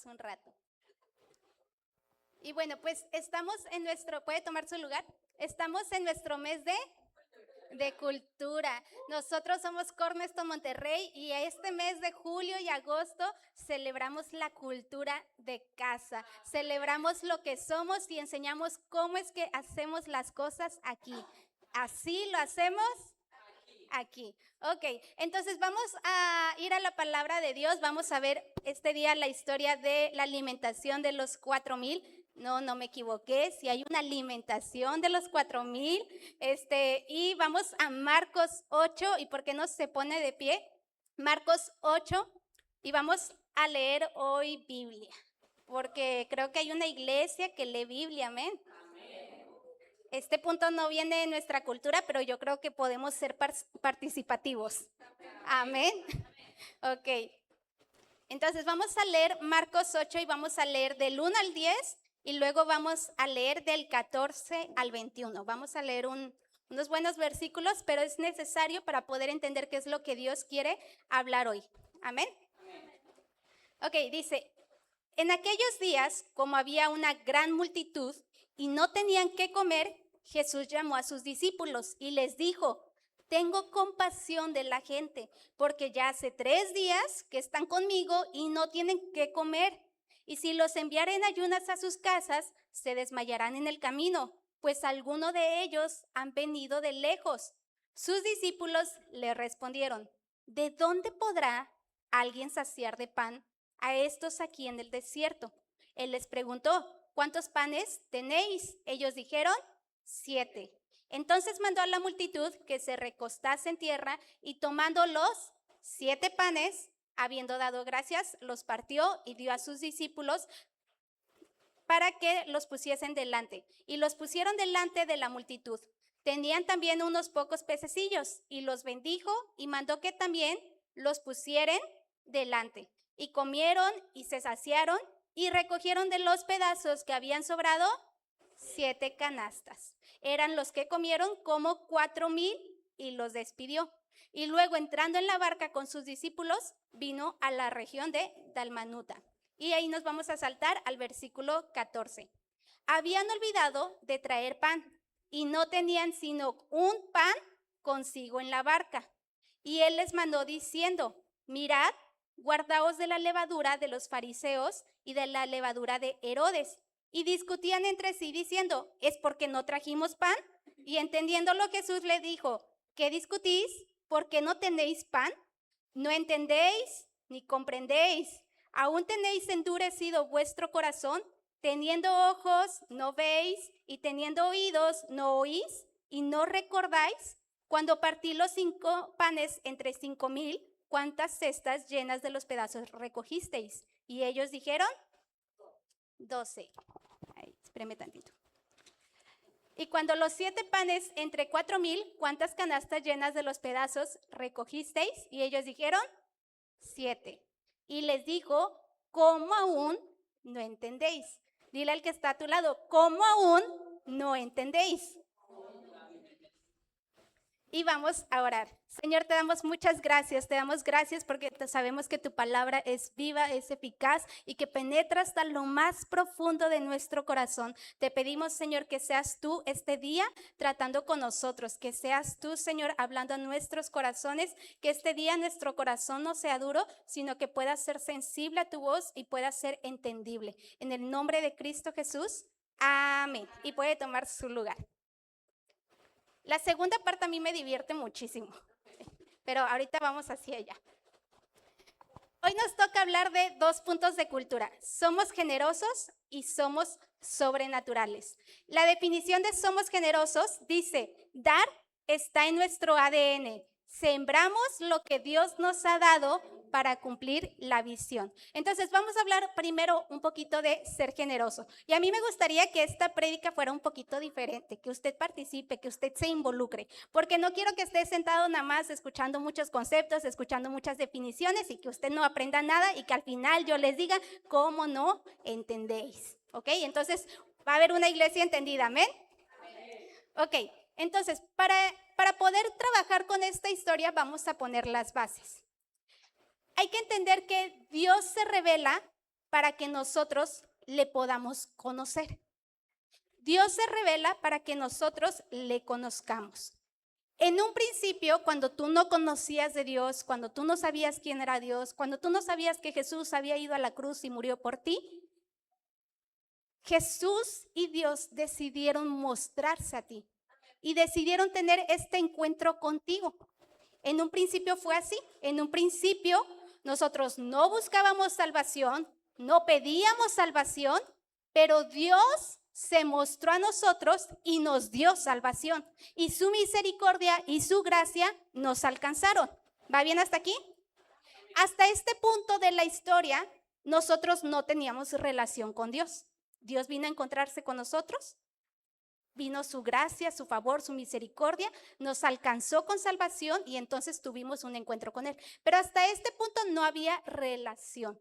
relajarnos un rato. Y bueno, pues estamos en ¿puede tomar su lugar? Estamos en nuestro mes de cultura. Nosotros somos Cornerstone Monterrey y este mes de julio y agosto celebramos la cultura de casa. Celebramos lo que somos y enseñamos cómo es que hacemos las cosas aquí. Así lo hacemos aquí. Ok, entonces vamos a ir a la palabra de Dios. Vamos a ver este día la historia de la alimentación de los 4,000. No me equivoqué, si hay una alimentación de los 4,000. Y vamos a Marcos 8, ¿y por qué no se pone de pie? Marcos 8, y vamos a leer hoy Biblia, porque creo que hay una iglesia que lee Biblia, amén. Este punto no viene de nuestra cultura, pero yo creo que podemos ser participativos. Amén. Ok. Entonces vamos a leer Marcos 8 y vamos a leer del 1 al 10 y luego vamos a leer del 14 al 21. Vamos a leer unos buenos versículos, pero es necesario para poder entender qué es lo que Dios quiere hablar hoy. Amén. Ok, dice, en aquellos días, como había una gran multitud y no tenían qué comer, Jesús llamó a sus discípulos y les dijo: tengo compasión de la gente, porque ya hace 3 días que están conmigo y no tienen qué comer. Y si los enviaren ayunas a sus casas, se desmayarán en el camino, pues algunos de ellos han venido de lejos. Sus discípulos le respondieron: ¿de dónde podrá alguien saciar de pan a estos aquí en el desierto? Él les preguntó: ¿cuántos panes tenéis? Ellos dijeron: 7. Entonces mandó a la multitud que se recostase en tierra y tomando los 7 panes, habiendo dado gracias, los partió y dio a sus discípulos para que los pusiesen delante. Y los pusieron delante de la multitud. Tenían también unos pocos pececillos y los bendijo y mandó que también los pusieren delante. Y comieron y se saciaron y recogieron de los pedazos que habían sobrado 7 canastas. Eran los que comieron como 4,000 y los despidió. Y luego, entrando en la barca con sus discípulos, vino a la región de Dalmanuta. Y ahí nos vamos a saltar al versículo 14. Habían olvidado de traer pan y no tenían sino un pan consigo en la barca. Y él les mandó diciendo: mirad, guardaos de la levadura de los fariseos y de la levadura de Herodes. Y discutían entre sí diciendo: ¿es porque no trajimos pan? Y entendiéndolo, Jesús le dijo: ¿qué discutís? ¿Por qué no tenéis pan? ¿No entendéis ni comprendéis? ¿Aún tenéis endurecido vuestro corazón? Teniendo ojos, ¿no veis? Y teniendo oídos, ¿no oís? ¿Y no recordáis? Cuando partí los 5 panes entre 5,000, ¿cuántas cestas llenas de los pedazos recogisteis? Y ellos dijeron: 12. Ay, espérame tantito. Y cuando los 7 panes entre 4,000, ¿cuántas canastas llenas de los pedazos recogisteis? Y ellos dijeron: 7. Y les dijo: ¿cómo aún no entendéis? Dile al que está a tu lado: ¿cómo aún no entendéis? Y vamos a orar. Señor, te damos muchas gracias. Te damos gracias porque sabemos que tu palabra es viva, es eficaz y que penetra hasta lo más profundo de nuestro corazón. Te pedimos, Señor, que seas tú este día tratando con nosotros, que seas tú, Señor, hablando a nuestros corazones, que este día nuestro corazón no sea duro, sino que pueda ser sensible a tu voz y pueda ser entendible. En el nombre de Cristo Jesús, amén. Y puede tomar su lugar. La segunda parte a mí me divierte muchísimo, pero ahorita vamos hacia allá. Hoy nos toca hablar de 2 puntos de cultura. Somos generosos y somos sobrenaturales. La definición de somos generosos dice: dar está en nuestro ADN. Sembramos lo que Dios nos ha dado para cumplir la visión. Entonces vamos a hablar primero un poquito de ser generoso. Y a mí me gustaría que esta prédica fuera un poquito diferente, que usted participe, que usted se involucre, porque no quiero que esté sentado nada más escuchando muchos conceptos, escuchando muchas definiciones y que usted no aprenda nada y que al final yo les diga: ¿cómo no entendéis? ¿Ok? Entonces va a haber una iglesia entendida, ¿amén? Ok, entonces para poder trabajar con esta historia vamos a poner las bases. Hay que entender que Dios se revela para que nosotros le podamos conocer. Dios se revela para que nosotros le conozcamos. En un principio, cuando tú no conocías de Dios, cuando tú no sabías quién era Dios, cuando tú no sabías que Jesús había ido a la cruz y murió por ti, Jesús y Dios decidieron mostrarse a ti y decidieron tener este encuentro contigo. En un principio fue así. En un principio nosotros no buscábamos salvación, no pedíamos salvación, pero Dios se mostró a nosotros y nos dio salvación. Y su misericordia y su gracia nos alcanzaron. ¿Va bien hasta aquí? Hasta este punto de la historia, nosotros no teníamos relación con Dios. Dios vino a encontrarse con nosotros, vino su gracia, su favor, su misericordia, nos alcanzó con salvación y entonces tuvimos un encuentro con Él. Pero hasta este punto no había relación.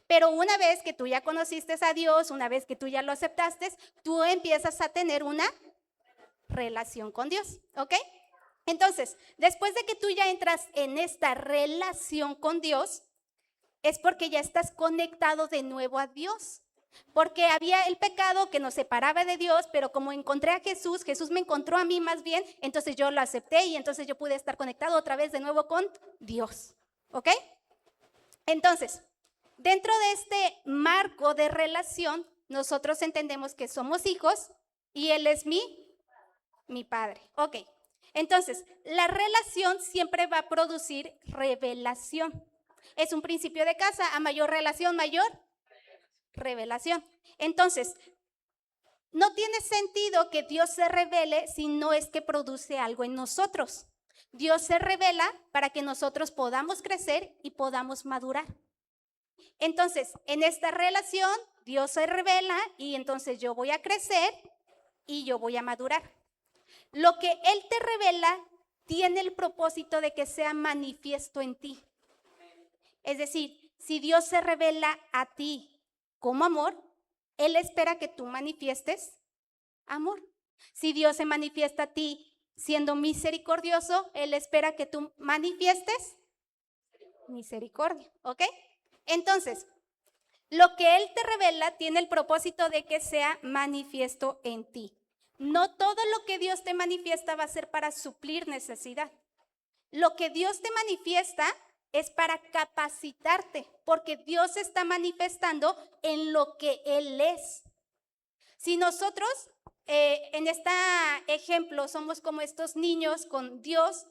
Pero una vez que tú ya conociste a Dios, una vez que tú ya lo aceptaste, tú empiezas a tener una relación con Dios, ¿ok? Entonces, después de que tú ya entras en esta relación con Dios, es porque ya estás conectado de nuevo a Dios. Porque había el pecado que nos separaba de Dios, pero como encontré a Jesús, Jesús me encontró a mí más bien, entonces yo lo acepté y entonces yo pude estar conectado otra vez de nuevo con Dios, ¿ok? Entonces, dentro de este marco de relación, nosotros entendemos que somos hijos y Él es mi Padre, ¿ok? Entonces, la relación siempre va a producir revelación. Es un principio de casa, a mayor relación, mayor revelación. Entonces, no tiene sentido que Dios se revele si no es que produce algo en nosotros. Dios se revela para que nosotros podamos crecer y podamos madurar. Entonces, en esta relación, Dios se revela y entonces yo voy a crecer y yo voy a madurar. Lo que Él te revela tiene el propósito de que sea manifiesto en ti. Es decir, si Dios se revela a ti como amor, Él espera que tú manifiestes amor. Si Dios se manifiesta a ti siendo misericordioso, Él espera que tú manifiestes misericordia, ¿ok? Entonces, lo que Él te revela tiene el propósito de que sea manifiesto en ti. No todo lo que Dios te manifiesta va a ser para suplir necesidad. Lo que Dios te manifiesta es para capacitarte, porque Dios se está manifestando en lo que Él es. Si nosotros en este ejemplo somos como estos niños con Dios,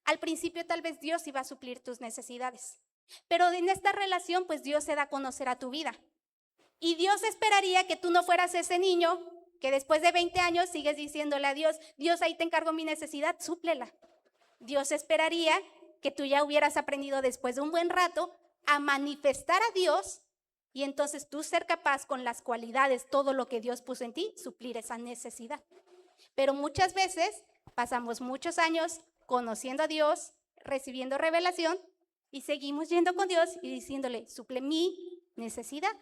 al principio tal vez Dios iba a suplir tus necesidades, pero en esta relación pues Dios se da a conocer a tu vida. Y Dios esperaría que tú no fueras ese niño que después de 20 años sigues diciéndole a Dios, Dios, ahí te encargo mi necesidad, súplela. Dios esperaría que tú ya hubieras aprendido después de un buen rato a manifestar a Dios y entonces tú ser capaz con las cualidades, todo lo que Dios puso en ti, suplir esa necesidad. Pero muchas veces pasamos muchos años conociendo a Dios, recibiendo revelación y seguimos yendo con Dios y diciéndole, suple mi necesidad.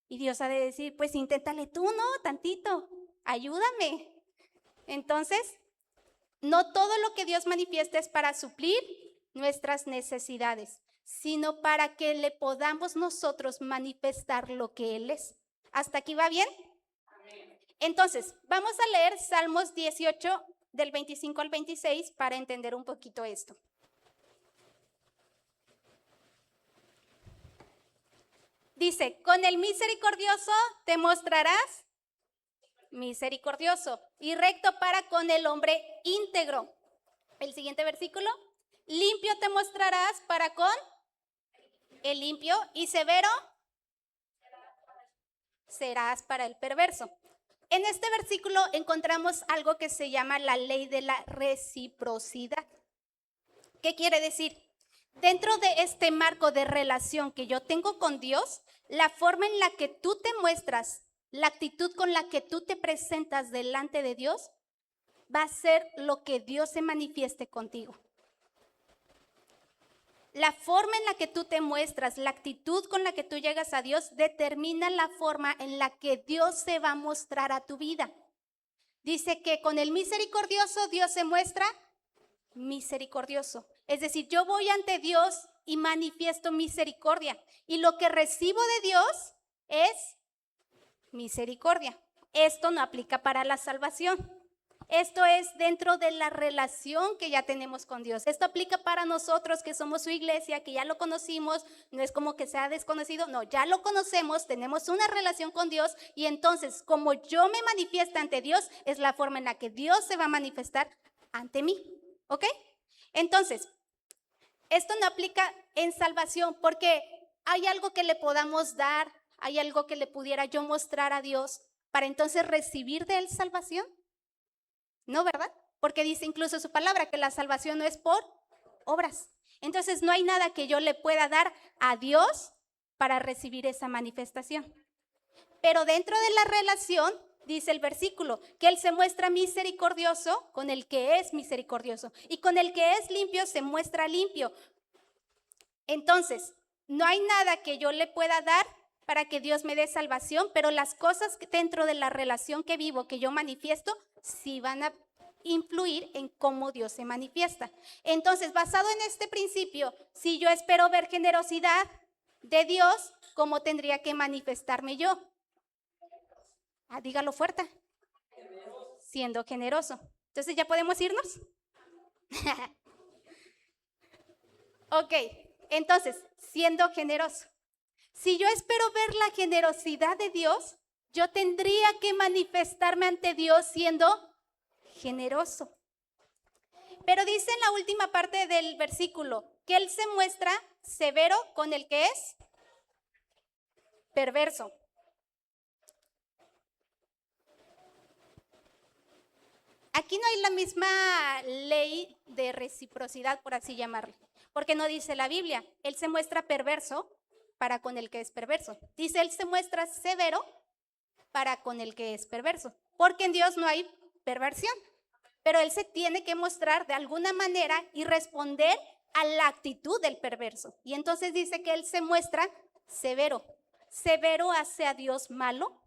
Y Dios ha de decir, pues inténtale tú, ¿no? Tantito, ayúdame. Entonces, no todo lo que Dios manifiesta es para suplir nuestras necesidades, sino para que le podamos nosotros manifestar lo que Él es. ¿Hasta aquí va bien? Entonces, vamos a leer Salmos 18 del 25 al 26 para entender un poquito esto. Dice, con el misericordioso te mostrarás misericordioso y recto para con el hombre íntegro. El siguiente versículo, limpio te mostrarás para con el limpio y severo serás para el perverso. En este versículo encontramos algo que se llama la ley de la reciprocidad. ¿Qué quiere decir? Dentro de este marco de relación que yo tengo con Dios, la forma en la que tú te muestras, la actitud con la que tú te presentas delante de Dios, va a ser lo que Dios se manifieste contigo. La forma en la que tú te muestras, la actitud con la que tú llegas a Dios, determina la forma en la que Dios se va a mostrar a tu vida. Dice que con el misericordioso Dios se muestra misericordioso. Es decir, yo voy ante Dios y manifiesto misericordia. Y lo que recibo de Dios es misericordia. Esto no aplica para la salvación. Esto es dentro de la relación que ya tenemos con Dios. Esto aplica para nosotros que somos su iglesia, que ya lo conocimos, no es como que sea desconocido, no, ya lo conocemos, tenemos una relación con Dios y entonces como yo me manifiesto ante Dios, es la forma en la que Dios se va a manifestar ante mí, ¿ok? Entonces, esto no aplica en salvación porque hay algo que le podamos dar, hay algo que le pudiera yo mostrar a Dios para entonces recibir de Él salvación. No, ¿verdad? Porque dice incluso su palabra que la salvación no es por obras. Entonces no hay nada que yo le pueda dar a Dios para recibir esa manifestación. Pero dentro de la relación, dice el versículo, que Él se muestra misericordioso con el que es misericordioso y con el que es limpio se muestra limpio. Entonces, no hay nada que yo le pueda dar para que Dios me dé salvación, pero las cosas dentro de la relación que vivo, que yo manifiesto, sí van a influir en cómo Dios se manifiesta. Entonces, basado en este principio, si yo espero ver generosidad de Dios, ¿cómo tendría que manifestarme yo? Dígalo fuerte. Siendo generoso. Entonces, ¿ya podemos irnos? Ok, entonces, siendo generoso. Si yo espero ver la generosidad de Dios, yo tendría que manifestarme ante Dios siendo generoso. Pero dice en la última parte del versículo que Él se muestra severo con el que es perverso. Aquí no hay la misma ley de reciprocidad, por así llamarlo, porque no dice la Biblia, Él se muestra perverso para con el que es perverso. Dice, Él se muestra severo para con el que es perverso, porque en Dios no hay perversión, pero Él se tiene que mostrar de alguna manera y responder a la actitud del perverso. Y entonces dice que Él se muestra severo. ¿Severo hace a Dios malo?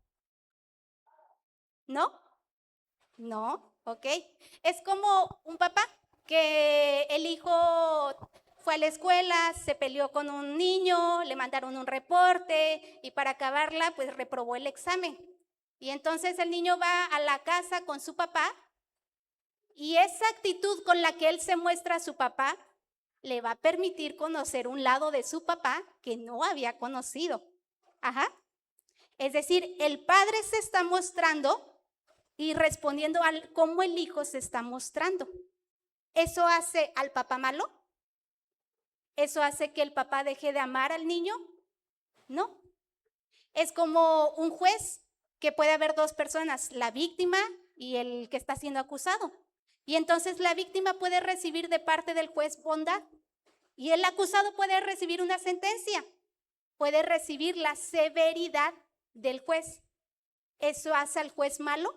¿No? No, ok. Es como un papá que el hijo fue a la escuela, se peleó con un niño, le mandaron un reporte y para acabarla, pues reprobó el examen. Y entonces el niño va a la casa con su papá y esa actitud con la que él se muestra a su papá le va a permitir conocer un lado de su papá que no había conocido. Ajá. Es decir, el padre se está mostrando y respondiendo a cómo el hijo se está mostrando. ¿Eso hace al papá malo? ¿Eso hace que el papá deje de amar al niño? No. Es como un juez que puede haber dos personas, la víctima y el que está siendo acusado. Y entonces la víctima puede recibir de parte del juez bondad y el acusado puede recibir una sentencia, puede recibir la severidad del juez. ¿Eso hace al juez malo?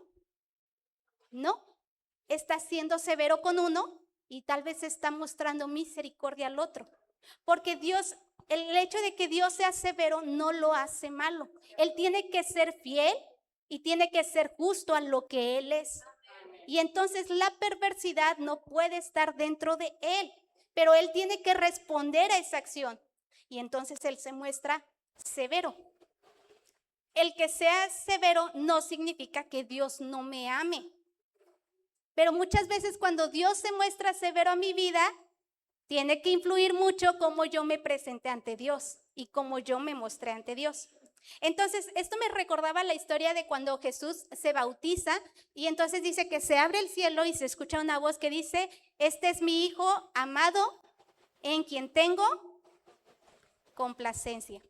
No, está siendo severo con uno y tal vez está mostrando misericordia al otro. Porque Dios, el hecho de que Dios sea severo no lo hace malo. Él tiene que ser fiel y tiene que ser justo a lo que Él es. Y entonces la perversidad no puede estar dentro de Él, pero Él tiene que responder a esa acción. Y entonces Él se muestra severo. El que sea severo no significa que Dios no me ame. Pero muchas veces cuando Dios se muestra severo a mi vida, tiene que influir mucho cómo yo me presenté ante Dios y cómo yo me mostré ante Dios. Entonces, esto me recordaba la historia de cuando Jesús se bautiza y entonces dice que se abre el cielo y se escucha una voz que dice, este es mi hijo amado en quien tengo complacencia.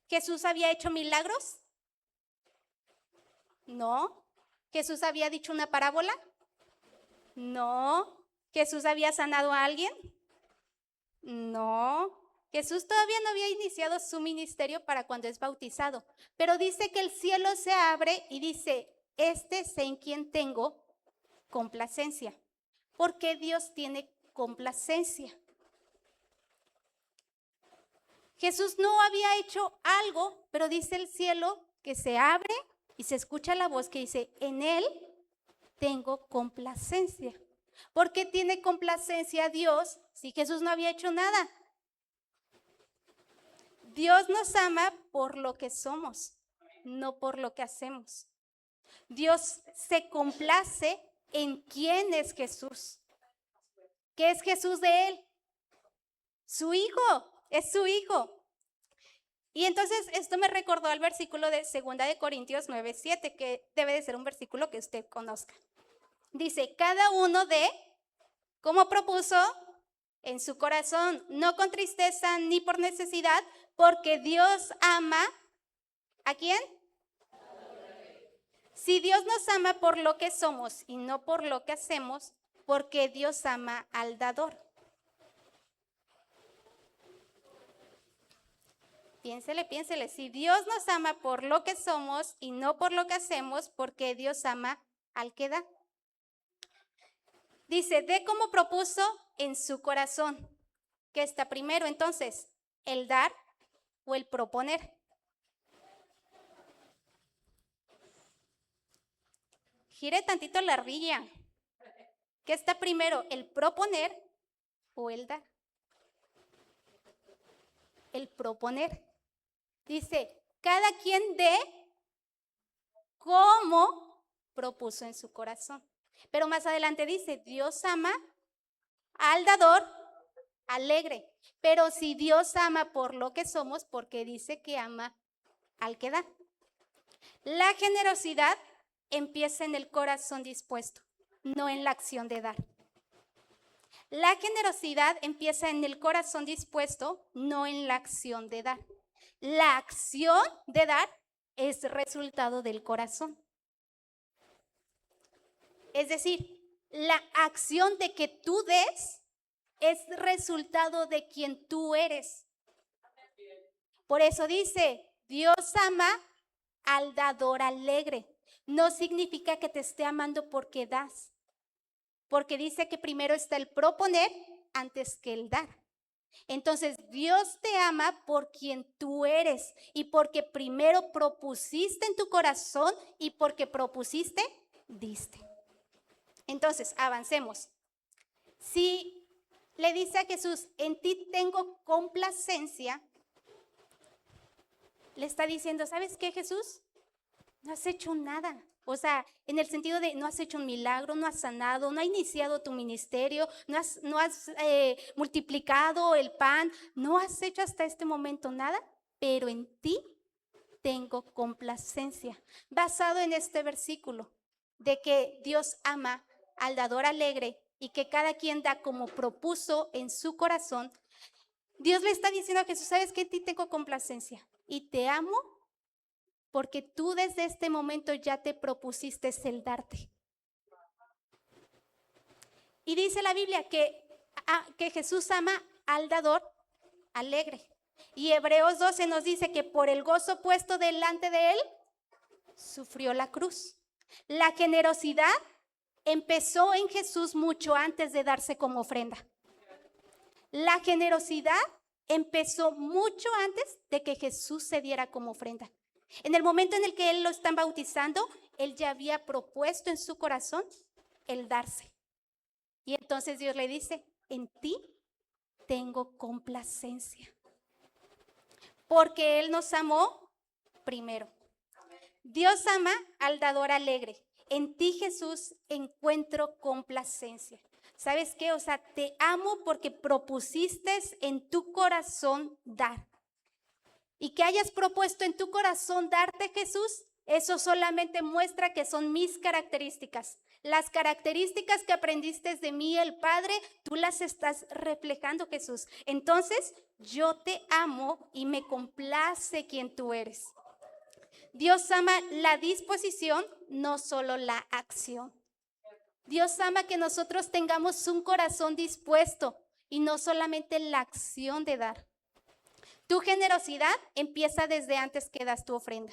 ¿Jesús había hecho milagros? No. ¿Jesús había dicho una parábola? No. ¿Jesús había sanado a alguien? No. Jesús todavía no había iniciado su ministerio para cuando es bautizado, pero dice que el cielo se abre y dice, este es en quien tengo complacencia. ¿Por qué Dios tiene complacencia? Jesús no había hecho algo, pero dice el cielo que se abre y se escucha la voz que dice, en él tengo complacencia. ¿Por qué tiene complacencia Dios si Jesús no había hecho nada? Dios nos ama por lo que somos, no por lo que hacemos. Dios se complace en quién es Jesús. ¿Qué es Jesús de él? Su hijo, es su hijo. Y entonces esto me recordó al versículo de 2 de Corintios 9:7, que debe de ser un versículo que usted conozca. Dice, cada uno de, como propuso, en su corazón, no con tristeza ni por necesidad, porque Dios ama, ¿a quién? Si Dios nos ama por lo que somos y no por lo que hacemos, porque Dios ama al dador. Piénsele, si Dios nos ama por lo que somos y no por lo que hacemos, porque Dios ama al que da. Dice, de como propuso en su corazón. ¿Qué está primero entonces? ¿El dar o el proponer? Gire tantito la ardilla. ¿Qué está primero? ¿El proponer o el dar? El proponer. Dice, cada quien dé como propuso en su corazón. Pero más adelante dice, Dios ama al dador alegre. Pero si Dios ama por lo que somos, porque dice que ama al que da. La generosidad empieza en el corazón dispuesto, no en la acción de dar. La generosidad empieza en el corazón dispuesto, no en la acción de dar. La acción de dar es resultado del corazón. Es decir, la acción de que tú des es resultado de quien tú eres. Por eso dice, Dios ama al dador alegre. No significa que te esté amando porque das, porque dice que primero está el proponer antes que el dar. Entonces, Dios te ama por quien tú eres y porque primero propusiste en tu corazón y porque propusiste, diste. Entonces, avancemos. Si le dice a Jesús, en ti tengo complacencia, le está diciendo, ¿sabes qué, Jesús? No has hecho nada. O sea, en el sentido de no has hecho un milagro, no has sanado, no has iniciado tu ministerio, no has multiplicado el pan, no has hecho hasta este momento nada, pero en ti tengo complacencia. Basado en este versículo de que Dios ama al dador alegre y que cada quien da como propuso en su corazón, Dios le está diciendo a Jesús, ¿sabes qué? En ti tengo complacencia y te amo porque tú desde este momento ya te propusiste el darte. Y dice la Biblia que Jesús ama al dador alegre. Y Hebreos 12 nos dice que por el gozo puesto delante de él, sufrió la cruz. La generosidad empezó en Jesús mucho antes de darse como ofrenda. La generosidad empezó mucho antes de que Jesús se diera como ofrenda. En el momento en el que él lo están bautizando, él ya había propuesto en su corazón el darse. Y entonces Dios le dice, en ti tengo complacencia. Porque él nos amó primero. Dios ama al dador alegre. En ti, Jesús, encuentro complacencia. ¿Sabes qué? O sea, te amo porque propusiste en tu corazón dar. Y que hayas propuesto en tu corazón darte, Jesús, eso solamente muestra que son mis características. Las características que aprendiste de mí, el Padre, tú las estás reflejando, Jesús. Entonces, yo te amo y me complace quien tú eres. Dios ama la disposición, no solo la acción. Dios ama que nosotros tengamos un corazón dispuesto y no solamente la acción de dar. Tu generosidad empieza desde antes que das tu ofrenda.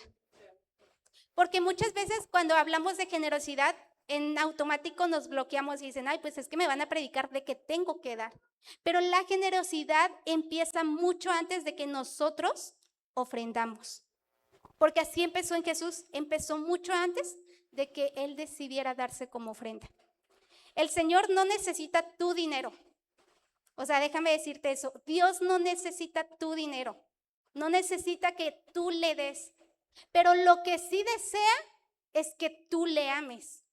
Porque muchas veces cuando hablamos de generosidad, en automático nos bloqueamos y dicen, ay, pues es que me van a predicar de que tengo que dar. Pero la generosidad empieza mucho antes de que nosotros ofrendamos. Porque así empezó en Jesús, empezó mucho antes de que Él decidiera darse como ofrenda. El Señor no necesita tu dinero. O sea, déjame decirte eso, Dios no necesita tu dinero. No necesita que tú le des. Pero lo que sí desea es que tú le ames.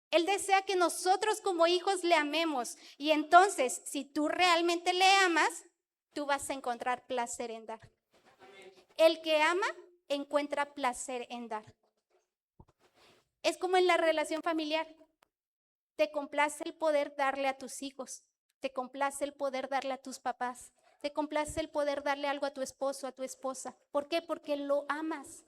Él desea que nosotros como hijos le amemos. Y entonces, si tú realmente le amas, tú vas a encontrar placer en dar. El que ama encuentra placer en dar. Es como en la relación familiar. Te complace el poder darle a tus hijos. Te complace el poder darle a tus papás. Te complace el poder darle algo a tu esposo, a tu esposa. ¿Por qué? Porque lo amas.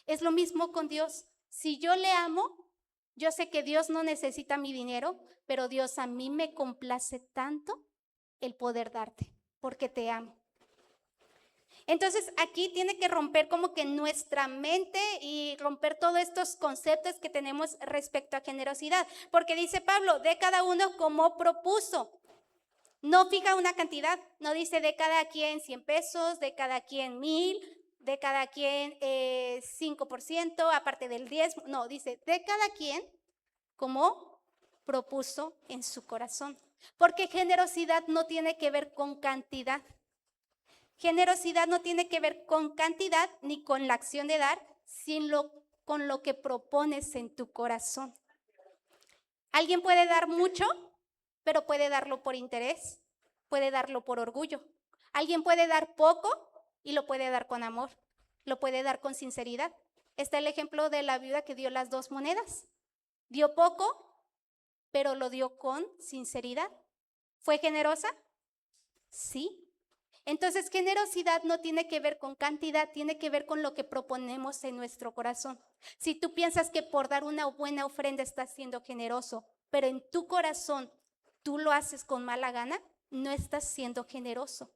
Es lo mismo con Dios. Si yo le amo, yo sé que Dios no necesita mi dinero, pero Dios a mí me complace tanto el poder darte, porque te amo. Entonces aquí tiene que romper como que nuestra mente y romper todos estos conceptos que tenemos respecto a generosidad, porque dice Pablo, de cada uno como propuso. No fija una cantidad, no dice de cada quien 100 pesos, de cada quien 1000, de cada quien 5%, aparte del 10, no, dice de cada quien como propuso en su corazón. Porque generosidad no tiene que ver con cantidad. Generosidad no tiene que ver con cantidad ni con la acción de dar, sino con lo que propones en tu corazón. Alguien puede dar mucho, pero puede darlo por interés, puede darlo por orgullo. Alguien puede dar poco y lo puede dar con amor, lo puede dar con sinceridad. Está el ejemplo de la viuda que dio las 2 monedas. Dio poco, pero lo dio con sinceridad. ¿Fue generosa? Sí. Entonces, generosidad no tiene que ver con cantidad, tiene que ver con lo que proponemos en nuestro corazón. Si tú piensas que por dar una buena ofrenda estás siendo generoso, pero en tu corazón tú lo haces con mala gana, no estás siendo generoso.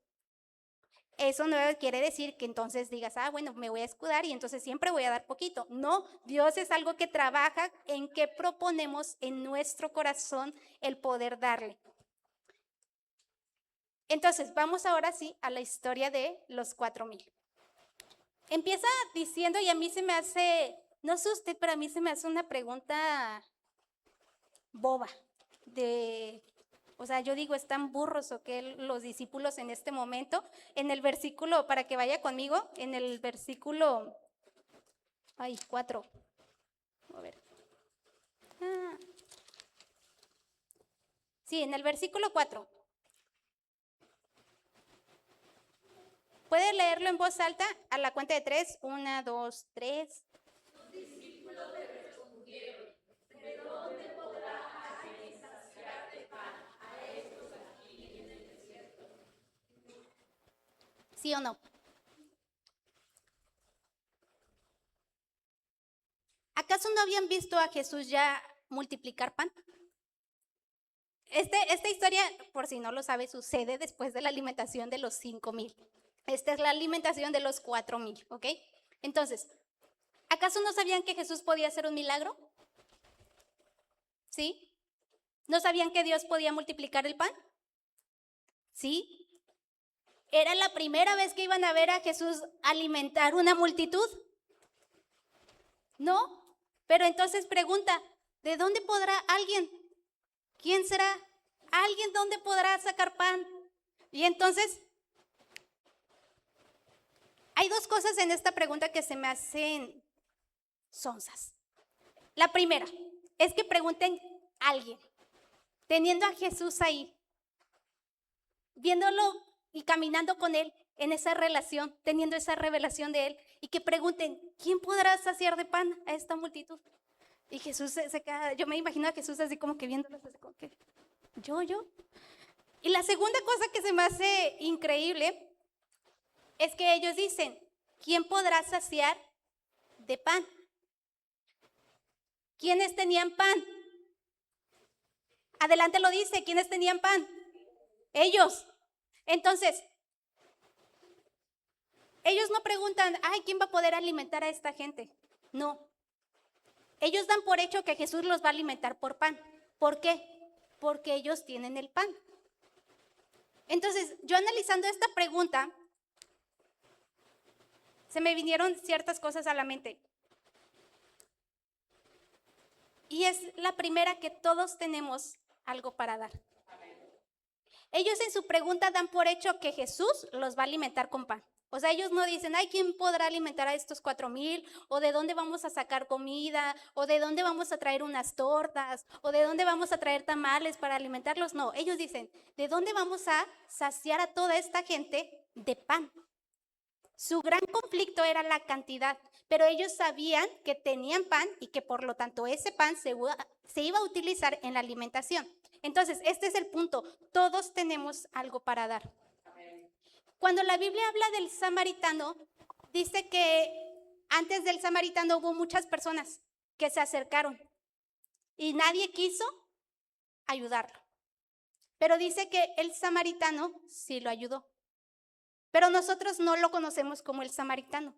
Eso no quiere decir que entonces digas, bueno, me voy a escudar y entonces siempre voy a dar poquito. No, Dios es algo que trabaja en que proponemos en nuestro corazón el poder darle. Entonces, vamos ahora sí a la historia de los 4000. Empieza diciendo, y a mí se me hace, no sé usted, pero a mí se me hace una pregunta boba. O sea, yo digo, ¿están burros o qué los discípulos en este momento? En el versículo, para que vaya conmigo, en el versículo 4. A ver. Sí, en el versículo 4. ¿Puede leerlo en voz alta a la cuenta de 3? 1, 2, 3. Sus discípulos le respondieron, ¿de dónde podrá alguien saciar de pan a estos aquí en el desierto? ¿Sí o no? ¿Acaso no habían visto a Jesús ya multiplicar pan? Esta historia, por si no lo sabe, sucede después de la alimentación de los 5000. Esta es la alimentación de los 4000, ¿ok? Entonces, ¿acaso no sabían que Jesús podía hacer un milagro? ¿Sí? ¿No sabían que Dios podía multiplicar el pan? ¿Sí? ¿Era la primera vez que iban a ver a Jesús alimentar una multitud? No. Pero entonces pregunta, ¿de dónde podrá alguien? ¿Quién será? ¿Alguien dónde podrá sacar pan? Y entonces, hay 2 cosas en esta pregunta que se me hacen sonzas. La primera es que pregunten a alguien, teniendo a Jesús ahí, viéndolo y caminando con él en esa relación, teniendo esa revelación de él, y que pregunten, ¿quién podrá saciar de pan a esta multitud? Y Jesús se queda, yo me imagino a Jesús así como que viéndolos, así como que, yo. Y la segunda cosa que se me hace increíble es que ellos dicen, ¿quién podrá saciar de pan? ¿Quiénes tenían pan? Adelante lo dice, ¿quiénes tenían pan? Ellos. Entonces, ellos no preguntan, ¿quién va a poder alimentar a esta gente? No. Ellos dan por hecho que Jesús los va a alimentar por pan. ¿Por qué? Porque ellos tienen el pan. Entonces, yo analizando esta pregunta, se me vinieron ciertas cosas a la mente. Y es la primera, que todos tenemos algo para dar. Ellos en su pregunta dan por hecho que Jesús los va a alimentar con pan. O sea, ellos no dicen, ay, ¿quién podrá alimentar a estos 4,000? O de dónde vamos a sacar comida, o de dónde vamos a traer unas tortas, o de dónde vamos a traer tamales para alimentarlos. No, ellos dicen, ¿de dónde vamos a saciar a toda esta gente de pan? Su gran conflicto era la cantidad, pero ellos sabían que tenían pan y que por lo tanto ese pan se iba a utilizar en la alimentación. Entonces, este es el punto, todos tenemos algo para dar. Cuando la Biblia habla del samaritano, dice que antes del samaritano hubo muchas personas que se acercaron y nadie quiso ayudarlo. Pero dice que el samaritano sí lo ayudó. Pero nosotros no lo conocemos como el samaritano,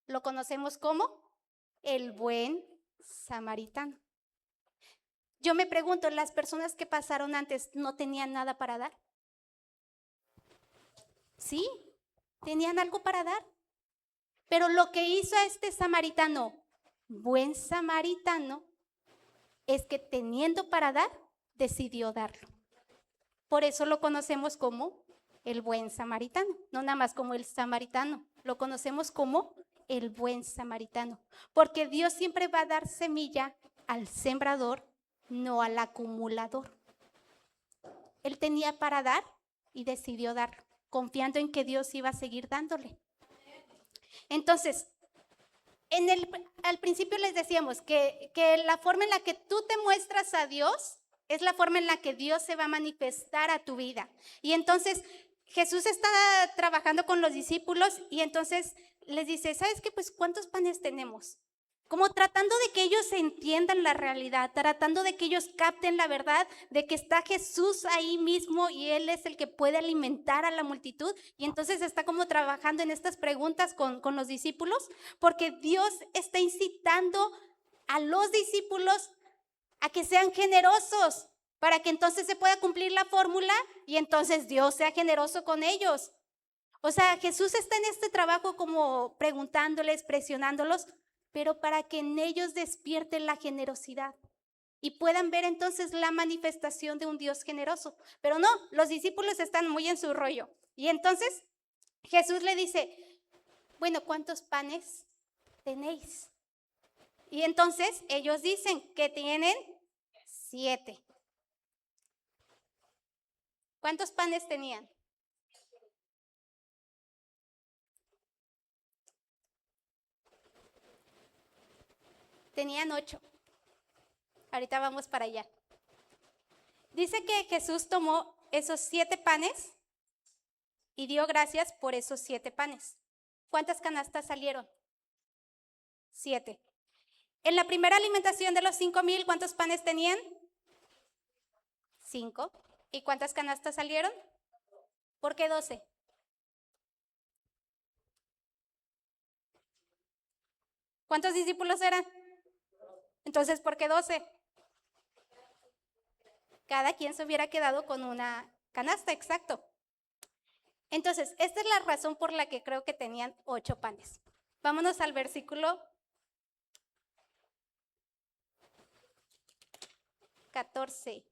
lo conocemos como el buen samaritano. Yo me pregunto, ¿las personas que pasaron antes no tenían nada para dar? Sí, tenían algo para dar. Pero lo que hizo a este samaritano, buen samaritano, es que teniendo para dar, decidió darlo. Por eso lo conocemos como el buen samaritano, no nada más como el samaritano, lo conocemos como el buen samaritano, porque Dios siempre va a dar semilla al sembrador, no al acumulador. Él tenía para dar y decidió darlo, confiando en que Dios iba a seguir dándole. Entonces, al principio les decíamos que la forma en la que tú te muestras a Dios es la forma en la que Dios se va a manifestar a tu vida. Y entonces Jesús está trabajando con los discípulos y entonces les dice, ¿sabes qué? Pues ¿cuántos panes tenemos? Como tratando de que ellos entiendan la realidad, tratando de que ellos capten la verdad de que está Jesús ahí mismo y Él es el que puede alimentar a la multitud. Y entonces está como trabajando en estas preguntas con los discípulos, porque Dios está incitando a los discípulos a que sean generosos, para que entonces se pueda cumplir la fórmula y entonces Dios sea generoso con ellos. O sea, Jesús está en este trabajo como preguntándoles, presionándolos, pero para que en ellos despierten la generosidad y puedan ver entonces la manifestación de un Dios generoso. Pero no, los discípulos están muy en su rollo. Y entonces Jesús le dice, bueno, ¿cuántos panes tenéis? Y entonces ellos dicen que tienen 7. ¿Cuántos panes tenían? Tenían 8. Ahorita vamos para allá. Dice que Jesús tomó esos 7 panes y dio gracias por esos 7 panes. ¿Cuántas canastas salieron? 7. En la primera alimentación de los 5,000, ¿cuántos panes tenían? 5. ¿Y cuántas canastas salieron? ¿Por qué 12? ¿Cuántos discípulos eran? Entonces, ¿por qué 12? Cada quien se hubiera quedado con una canasta, exacto. Entonces, esta es la razón por la que creo que tenían 8 panes. Vámonos al versículo 14.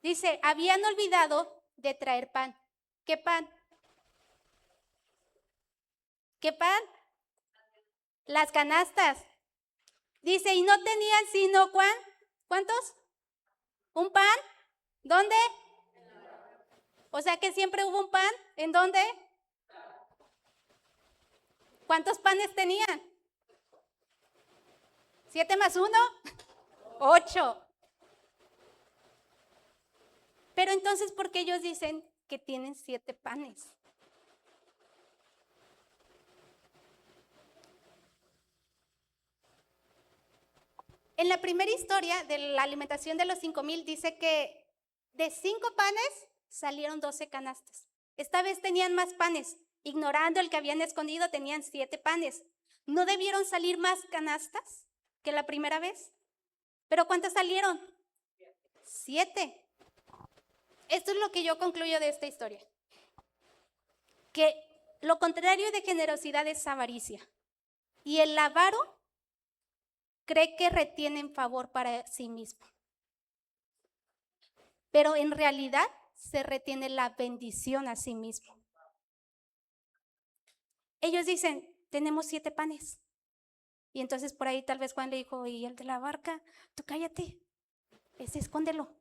Dice, habían olvidado de traer pan. ¿Qué pan? ¿Qué pan? Las canastas. Dice, y no tenían sino ¿cuántos? ¿Un pan? ¿Dónde? O sea que siempre hubo un pan. ¿En dónde? ¿Cuántos panes tenían? 7 más 1, 8. Pero entonces, ¿por qué ellos dicen que tienen 7 panes? En la primera historia de la alimentación de los 5,000 dice que de 5 panes salieron 12 canastas. Esta vez tenían más panes. Ignorando el que habían escondido, tenían 7 panes. ¿No debieron salir más canastas que la primera vez? ¿Pero cuántas salieron? 7. Esto es lo que yo concluyo de esta historia. Que lo contrario de generosidad es avaricia. Y el avaro cree que retiene favor para sí mismo. Pero en realidad se retiene la bendición a sí mismo. Ellos dicen, tenemos 7 panes. Y entonces por ahí tal vez Juan le dijo, y el de la barca, tú cállate, escóndelo.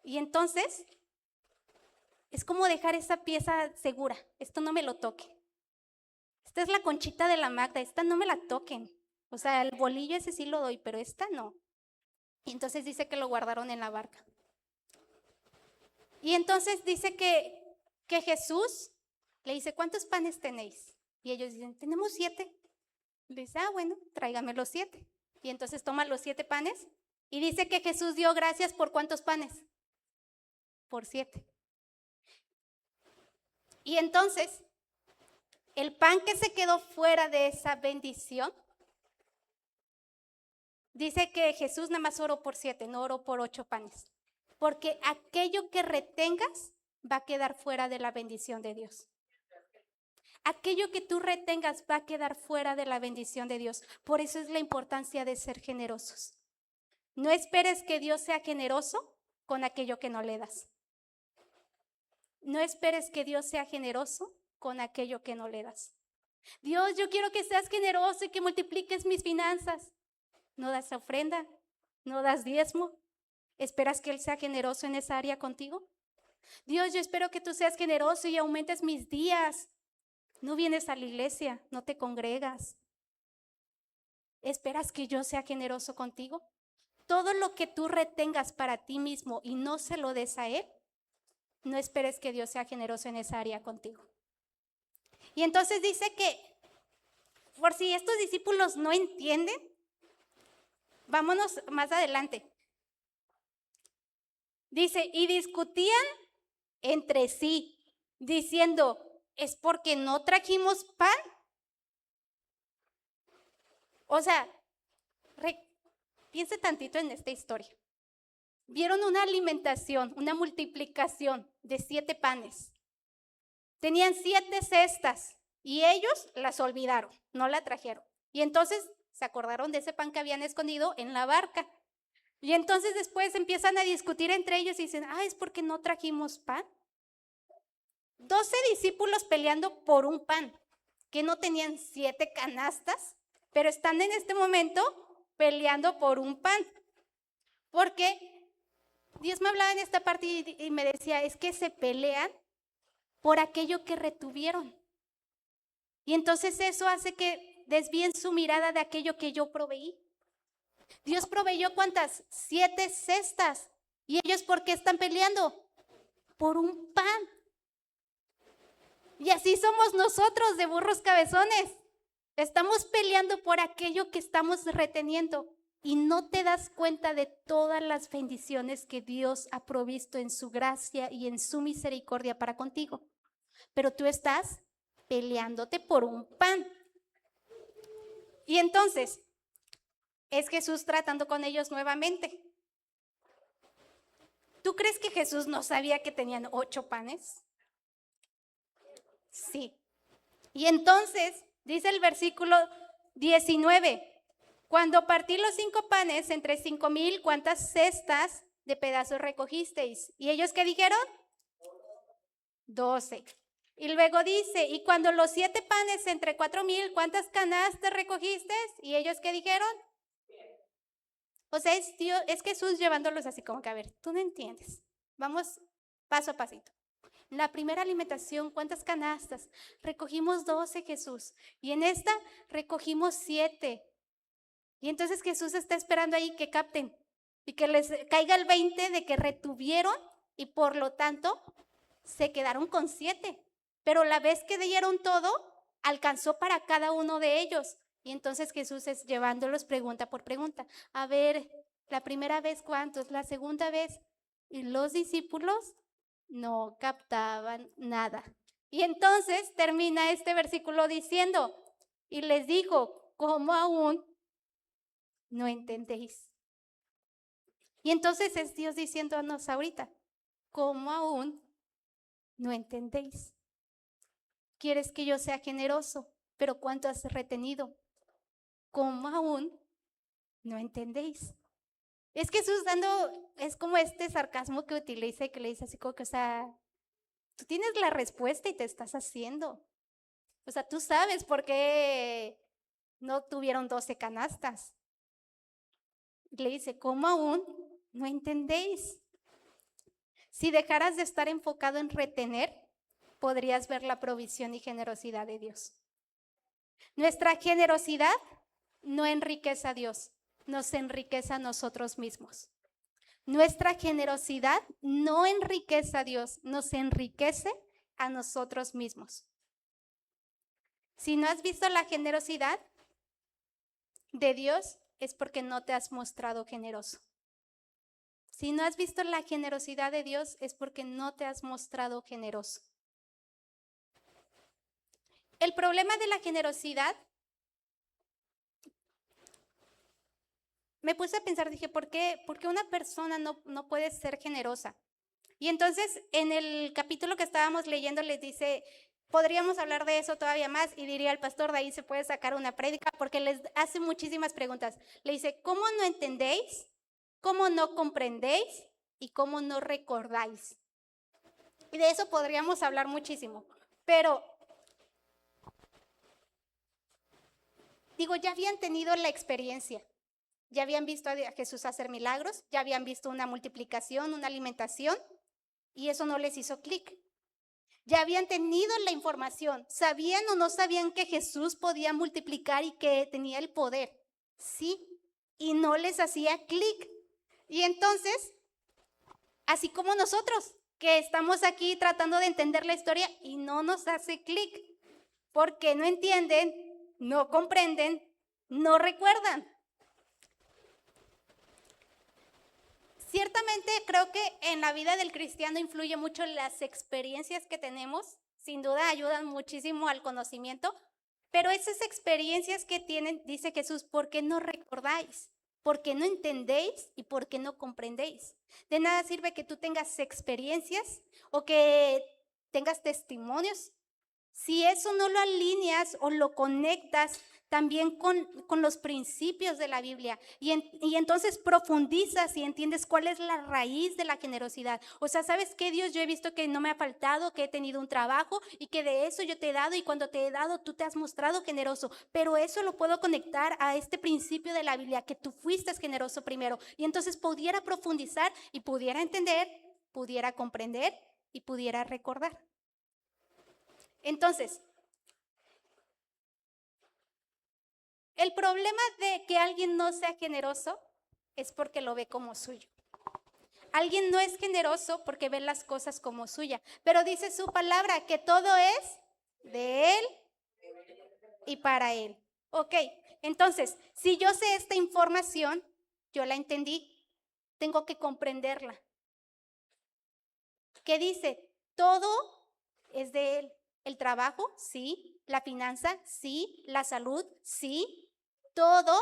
Y entonces es como dejar esa pieza segura, esto no me lo toque. Esta es la conchita de la Magda, esta no me la toquen. O sea, el bolillo ese sí lo doy, pero esta no. Y entonces dice que lo guardaron en la barca. Y entonces dice que Jesús le dice, ¿cuántos panes tenéis? Y ellos dicen, tenemos 7. Le dice, bueno, tráigame los 7. Y entonces toma los 7 panes y dice que Jesús dio gracias por ¿cuántos panes? Por 7. Y entonces, el pan que se quedó fuera de esa bendición, dice que Jesús nada más oró por 7, no oró por 8 panes. Porque aquello que retengas va a quedar fuera de la bendición de Dios. Aquello que tú retengas va a quedar fuera de la bendición de Dios. Por eso es la importancia de ser generosos. No esperes que Dios sea generoso con aquello que no le das. No esperes que Dios sea generoso con aquello que no le das. Dios, yo quiero que seas generoso y que multipliques mis finanzas. No das ofrenda, no das diezmo. ¿Esperas que Él sea generoso en esa área contigo? Dios, yo espero que tú seas generoso y aumentes mis días. No vienes a la iglesia, no te congregas. ¿Esperas que yo sea generoso contigo? Todo lo que tú retengas para ti mismo y no se lo des a Él, no esperes que Dios sea generoso en esa área contigo. Y entonces dice que, por si estos discípulos no entienden, vámonos más adelante. Dice, y discutían entre sí, diciendo, ¿es porque no trajimos pan? O sea, piense tantito en esta historia. Vieron una alimentación, una multiplicación de 7 panes. Tenían 7 cestas y ellos las olvidaron, no la trajeron. Y entonces se acordaron de ese pan que habían escondido en la barca. Y entonces después empiezan a discutir entre ellos y dicen, es porque no trajimos pan. 12 discípulos peleando por un pan, que no tenían 7 canastas, pero están en este momento peleando por un pan. Porque Dios me hablaba en esta parte y me decía, es que se pelean por aquello que retuvieron. Y entonces eso hace que desvíen su mirada de aquello que yo proveí. Dios proveyó ¿cuántas? 7 cestas. ¿Y ellos por qué están peleando? Por un pan. Y así somos nosotros de burros cabezones. Estamos peleando por aquello que estamos reteniendo y no te das cuenta de todas las bendiciones que Dios ha provisto en su gracia y en su misericordia para contigo. Pero tú estás peleándote por un pan. Y entonces, es Jesús tratando con ellos nuevamente. ¿Tú crees que Jesús no sabía que tenían 8 panes? Sí. Y entonces, dice el versículo 19, cuando partí los 5 panes entre 5,000, ¿cuántas cestas de pedazos recogisteis? ¿Y ellos qué dijeron? 12. Y luego dice, y cuando los 7 panes entre 4,000, ¿cuántas canastas recogisteis? ¿Y ellos qué dijeron? O sea, es Jesús llevándolos así como que, a ver, tú no entiendes. Vamos paso a pasito. La primera alimentación, ¿cuántas canastas? Recogimos 12, Jesús. Y en esta recogimos 7. Y entonces Jesús está esperando ahí que capten y que les caiga el 20 de que retuvieron y por lo tanto se quedaron con 7. Pero la vez que dieron todo, alcanzó para cada uno de ellos. Y entonces Jesús es llevándolos pregunta por pregunta. A ver, la primera vez ¿cuántos? La segunda vez. Y los discípulos no captaban nada. Y entonces termina este versículo diciendo, y les dijo, ¿cómo aún no entendéis? Y entonces es Dios diciéndonos ahorita, ¿cómo aún no entendéis? ¿Quieres que yo sea generoso? Pero ¿cuánto has retenido? ¿Cómo aún no entendéis? Es que Jesús dando, es como este sarcasmo que utiliza y que le dice así como que, o sea, tú tienes la respuesta y te estás haciendo. O sea, tú sabes por qué no tuvieron 12 canastas. Le dice, ¿cómo aún no entendéis? Si dejaras de estar enfocado en retener, podrías ver la provisión y generosidad de Dios. Nuestra generosidad no enriquece a Dios, nos enriquece a nosotros mismos. Nuestra generosidad no enriquece a Dios, nos enriquece a nosotros mismos. Si no has visto la generosidad de Dios, es porque no te has mostrado generoso. Si no has visto la generosidad de Dios, es porque no te has mostrado generoso. El problema de la generosidad, me puse a pensar, dije, ¿por qué una persona no puede ser generosa? Y entonces, en el capítulo que estábamos leyendo, les dice, podríamos hablar de eso todavía más, y diría el pastor, de ahí se puede sacar una prédica, porque les hace muchísimas preguntas. Le dice, ¿cómo no entendéis? ¿Cómo no comprendéis? ¿Y cómo no recordáis? Y de eso podríamos hablar muchísimo. Pero, digo, ya habían tenido la experiencia. Ya habían visto a Jesús hacer milagros, ya habían visto una multiplicación, una alimentación, y eso no les hizo clic. Ya habían tenido la información, sabían o no sabían que Jesús podía multiplicar y que tenía el poder. Sí, y no les hacía clic. Y entonces, así como nosotros, que estamos aquí tratando de entender la historia y no nos hace clic, porque no entienden, no comprenden, no recuerdan. Ciertamente creo que en la vida del cristiano influye mucho las experiencias que tenemos, sin duda ayudan muchísimo al conocimiento, pero esas experiencias que tienen, dice Jesús, ¿por qué no recordáis? ¿Por qué no entendéis y por qué no comprendéis? De nada sirve que tú tengas experiencias o que tengas testimonios si eso no lo alineas o lo conectas también con los principios de la Biblia y entonces profundizas y entiendes cuál es la raíz de la generosidad. O sea, ¿sabes qué, Dios? Yo he visto que no me ha faltado, que he tenido un trabajo y que de eso yo te he dado y cuando te he dado tú te has mostrado generoso, pero eso lo puedo conectar a este principio de la Biblia, que tú fuiste generoso primero y entonces pudiera profundizar y pudiera entender, pudiera comprender y pudiera recordar. Entonces, el problema de que alguien no sea generoso es porque lo ve como suyo. Alguien no es generoso porque ve las cosas como suya, pero dice su palabra que todo es de Él y para Él. Ok, entonces, si yo sé esta información, yo la entendí, tengo que comprenderla. ¿Qué dice? Todo es de Él. El trabajo, sí. La finanza, sí. La salud, sí. Todo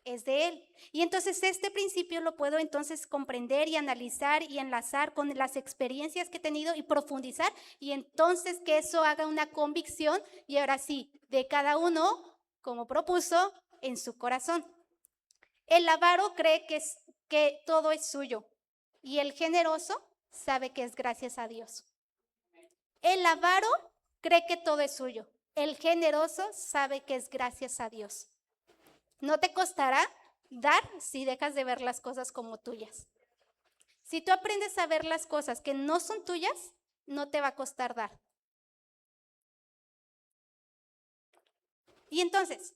es de Él. Y entonces este principio lo puedo entonces comprender y analizar y enlazar con las experiencias que he tenido y profundizar y entonces que eso haga una convicción y ahora sí, de cada uno, como propuso, en su corazón. El avaro cree que todo es suyo y el generoso sabe que es gracias a Dios. El avaro cree que todo es suyo. El generoso sabe que es gracias a Dios. No te costará dar si dejas de ver las cosas como tuyas. Si tú aprendes a ver las cosas que no son tuyas, no te va a costar dar. Y entonces,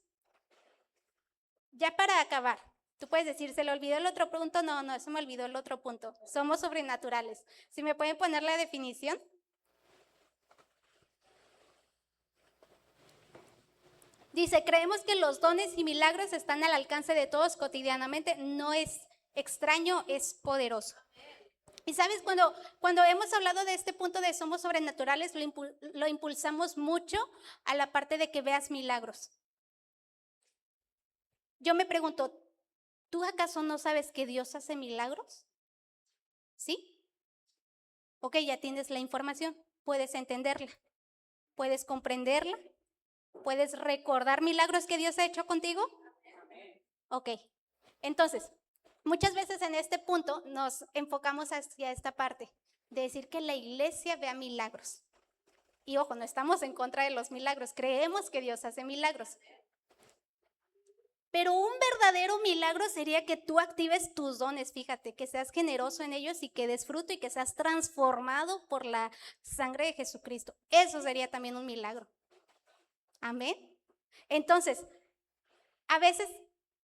ya para acabar, tú puedes decir, ¿se le olvidó el otro punto? No, eso me olvidó el otro punto. Somos sobrenaturales. Si me pueden poner la definición. Dice, creemos que los dones y milagros están al alcance de todos cotidianamente. No es extraño, es poderoso. Y sabes, cuando hemos hablado de este punto de somos sobrenaturales, lo impulsamos mucho a la parte de que veas milagros. Yo me pregunto, ¿tú acaso no sabes que Dios hace milagros? ¿Sí? Ok, ya tienes la información, puedes entenderla, puedes comprenderla, puedes recordar milagros que Dios ha hecho contigo. Ok, entonces, Muchas veces en este punto nos enfocamos hacia esta parte de decir que la iglesia vea milagros. Y ojo, no estamos en contra de los milagros, creemos que Dios hace milagros. Pero un verdadero milagro sería que tú actives tus dones, fíjate, que seas generoso en ellos y que des fruto y que seas transformado por la sangre de Jesucristo. Eso sería también un milagro. Amén. Entonces, a veces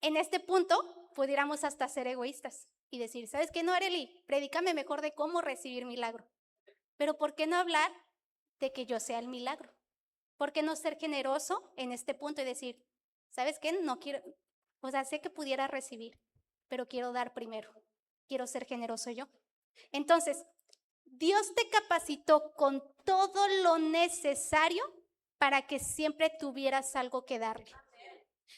en este punto pudiéramos hasta ser egoístas y decir, ¿sabes qué? No, Arely, predícame mejor de cómo recibir milagro. Pero ¿por qué no hablar de que yo sea el milagro? ¿Por qué no ser generoso en este punto y decir, ¿sabes qué? No quiero, o sea, sé que pudiera recibir, pero quiero dar primero. Quiero ser generoso yo. Entonces, Dios te capacitó con todo lo necesario para que siempre tuvieras algo que darle.